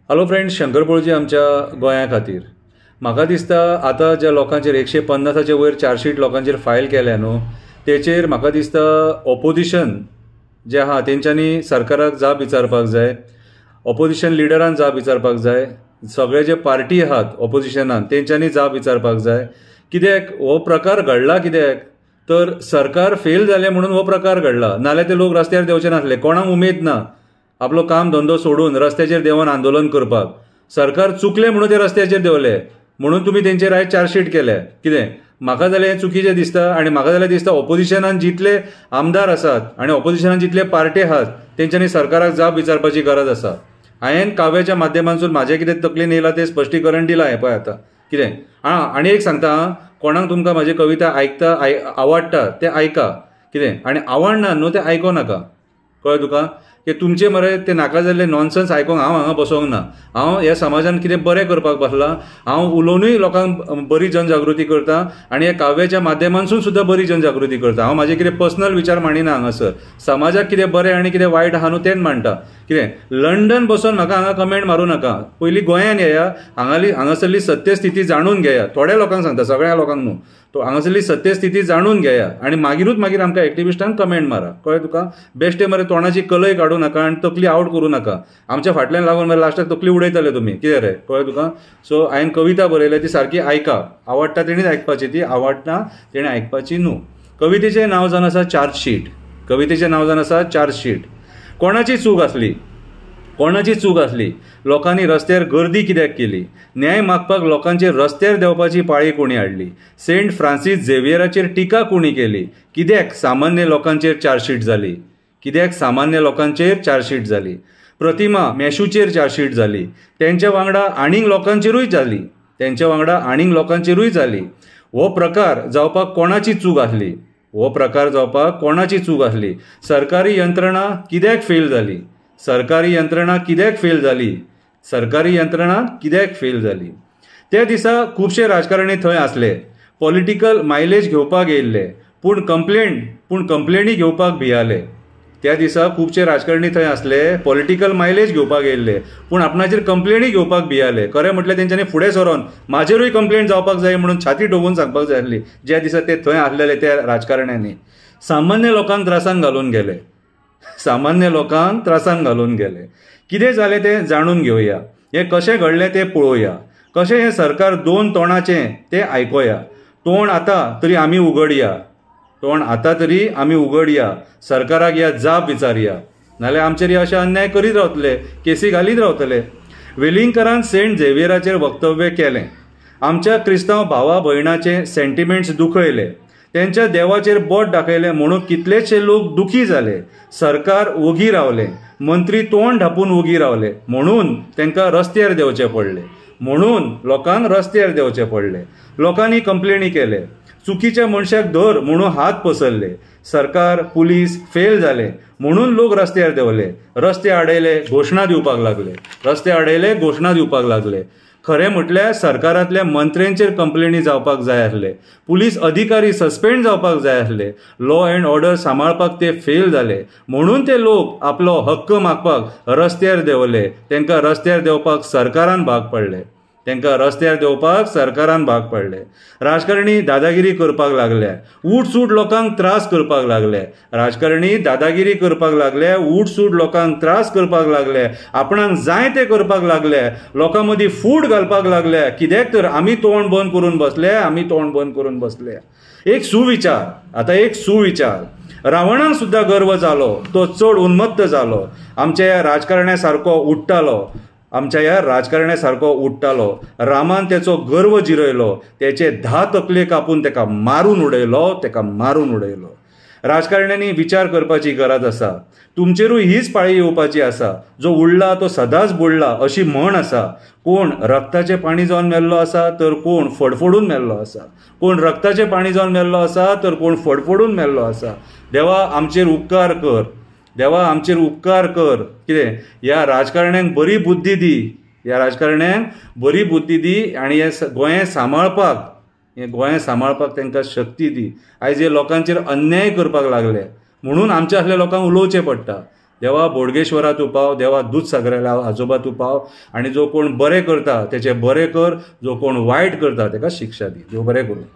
Hello friends, Shankar पळजी आमच्या गोंया खातीर म्हाका दिसता आतां ज्या लोकांचेर 150च्या वयर चार्जशीट लोकांचेर फायल केल्या न्हू, तेचेर म्हाका दिसता ऑपोजिशन जे आहा तेंच्यांनी सरकाराक जाप विचारपाक जाय, ऑपोजिशन लिडरान जाप विचारपाक जाय, सगळे जे पार्टी आहात ऑपोजिशनान तेंच्यांनी जाप विचारपाक जाय। कित्याक हो प्रकार घडला, कित्याक तर सरकार फेल जालें म्हणून हो प्रकार घडला, नाल्यार ते लोक रस्त्यार देंवचे नासले। कोणाक उमेद ना आपलो काम धंदो सोडून रस्त्याचेर देंवन आंदोलन करपाक। सरकार चुकले म्हणून ते रस्त्याचेर देंवले, म्हणून तुमी तेंचेर आयज चार्जशीट केल्या। कितें म्हाका जाल्यार हें चुकीचें दिसता, आनी म्हाका जाल्यार दिसता ऑपोजिशनान जितले आमदार आसात आनी ऑपोजिशनान जितले पार्टी आहात तेंच्यांनी सरकाराक जाप विचारपाची गरज आसा। हांवें काव्याच्या माध्यमांतून म्हाजें कितें तकलेन येयलां तें स्पश्टीकरण दिलां। हें पळय आतां कितें आनी एक सांगता, कोणाक तुमकां म्हाजी कविता आवडटा ते आयका, कितें आनी आवडना न्हू ते आयको नाका। कळ्ळें तुका? की तुमचे मरे ते नाका जाल्ले नॉनसन्स आयकोंक हांव हांगा बसोंक ना। हांव ह्या समाजान कितें बरें करपाक बसलां, हांव उलोवनूय लोकांक बरी जनजागृती करता आनी ह्या काव्याच्या माध्यमांतसून सुद्दां बरी जनजागृती करता। हांव म्हाजे कितें पर्सनल विचार मांडिना हांगासर, समाजाक कितें बरें आनी कितें वायट आहा न्हू तें मांडटा। कितें लंडन बसून म्हाका हांगा कमेंट मारूं नाका, पयलीं गोंयान येया, हांगासरली सत्यस्थिती जाणून घेया। थोड्या लोकांक सांगता, सगळ्या लोकांक न्हू, तो हांगासरली सत्यस्थिती जाणून घेया आनी मागीर आमकां एक्टिविस्टांक कमेंट मारा। कळ्ळें तुका? बेश्टे मरे तोंडाची कलय काडूं नाका आनी तकली आवट करूं नाका। आमच्या फाटल्यान लागून मरे लास्टाक तकली उडयतले तुमी, कितें रे? कळ्ळें तुका? सो हांवें कविता बरयल्या ती सारकी आयका, आवडटा तेणीच आयकपाची, ती आवडना तेणें आयकपाची न्हू। कवितेचें नांव जावन आसा चार्जशीट। कवितेचें नांव जावन आसा चार्जशीट। कोणाची चूक आसली? कोणाची चूक आसली? लोकांनी रस्त्यार गर्दी कित्याक केली? न्याय मागपाक लोकांचेर रस्त्यार देंवपाची पाळी कोणी हाडली? सेंट फ्रांसीस झेवियराचेर टिका कोणी केली? कित्याक सामान्य लोकांचेर चार्जशीट जाली? कित्याक सामान्य लोकांचेर चार्जशीट जाली? प्रतिमा मेशूचेर चार्जशीट जाली, तेंच्या वांगडा आनीक लोकांचेरूय जाली, तेंच्या वांगडा आनीक लोकांचेरूय जाली। हो प्रकार जावपाक कोणाची चूक आसली? हो प्रकार जावपाक कोणाची चूक आसली? सरकारी यंत्रणा कित्याक फेल जाली? सरकारी यंत्रणा कित्याक फेल जाली? सरकारी यंत्रणा कित्याक फेल जाली? त्या दिसा खुबशे राजकारणी थंय आसले, पॉलिटिकल मायलेज घेवपाक येयल्ले, पूण कंप्लेनी घेवपाक भियाले। त्या दिसा खुबशे राजकारणी थंय आसले, पॉलिटिकल मायलेज घेवपाक येयल्ले, पूण आपणाचेर कंप्लेनी घेवपाक भियाले। खरें म्हटल्यार तेंच्यांनी फुडें सरोन म्हाजेरूय कंप्लेंट जावपाक जाय म्हणून छाती ठोकून सांगपाक जाय आसली। ज्या दिसा ते थंय आसलेले त्या राजकारण्यांनी सामान्य लोकांक त्रासान घालून गेले, सामान्य लोकांक त्रासान घालून गेले। कितें जालें तें जाणून घेवया, हें कशें घडलें तें पळोवया, कशें हें सरकार दोन तोंडाचें तें आयकोया। तोंड आतां तरी आमी उगडया, तोंड आतां तरी आमी उगडया, सरकाराक ह्या जाप विचारया, नाल्यार आमचेर अशें अन्याय करीत रावतले, केसी घालीत रावतले। वेलिंगकरान सेंट झेवियराचेर वक्तव्य केलें, आमच्या क्रिस्तांव भावा भयणाचे सेंटिमेंट्स दुखयले, तेंच्या देवाचेर बोट दाखयलें म्हणून कितलेशे लोक दुखी जाले। सरकार ओगी रावलें, मंत्री तोंड धापून ओगी रावले, म्हणून तेंकां रस्त्यार देंवचें पडलें, म्हणून लोकांक रस्त्यार देंवचें पडलें। लोकांनी कंप्लेनी केले, चुकीच्या मनशाक धर म्हणून हात पसरले, सरकार पुलीस फेल जाले म्हणून लोक रस्त्यार देंवले, रस्ते आडयले, घोशणा दिवपाक लागले, रस्ते आडयले, घोशणा दिवपाक लागले। खरें म्हटल्यार सरकारांतल्या मंत्र्यांचेर कंप्लेनी जावपाक जाय आसले, पुलीस अधिकारी सस्पेंड जावपाक जाय आसले, लॉ अँड ऑर्डर सांबाळपाक ते फेल जाले, म्हणून ते लोक आपलो हक्क मागपाक रस्त्यार देंवले। तेंकां रस्त्यार देंवपाक सरकारान भाग पडले, तेंकां रस्त्यार देंवपाक सरकारान भाग पडले। राजकारणी दादागिरी करपाक लागले, उठसूट लोकांक त्रास करपाक लागले, राजकारणी दादागिरी करपाक लागले, उठसूट लोकांक त्रास करपाक लागले, आपणाक जाय ते करपाक लागले, लोकां मदीं फूट घालपाक लागले। कित्याक तर आमी तोंड बंद करून बसले, आमी तोंड बंद करून बसले। एक सुविचार, आतां एक सुविचार, रावणाक सुद्दां गर्व जालो, तो चड उन्मत्त जालो, आमच्या ह्या राजकारण्या सारको उठ्ठालो, आमच्या ह्या राजकारण्या सारको उठ्ठालो। रामान तेचो गर्व जिरयलो, तेचे 10 तकले कापून तेका मारून उडयलो, तेका मारून उडयलो। राजकारण्यांनी विचार करपाची गरज आसा, तुमचेरूय हीच पाळी येवपाची आसा। जो उडला तो सदांच बुडला अशी म्हण आसा। कोण रक्ताचें पाणी जावन मेल्लो आसा तर कोण फडफडून मेल्लो आसा, कोण रक्ताचें पाणी जावन मेल्लो आसा तर कोण फडफडून मेल्लो आसा। देवा आमचेर उपकार कर, देवा आमचेर उपकार कर। कितें ह्या राजकारण्यांक बरी बुद्धी दी, ह्या राजकारण्यांक बरी बुद्धी दी आनी हें गोंय सांबाळपाक तांकां शक्ती दी। आयज हे लोकांचेर अन्याय करपाक लागले म्हणून आमच्या असल्या लोकांक उलोवचें पडटा। देवा बोडगेश्वरा तूं पाव, देवा दूधसागराला आजोबा तूं पाव, आणि जो कोण बरें करता तेचे बरें कर, जो कोण वायट करता ताका शिक्षा दी. देव बरें करूं.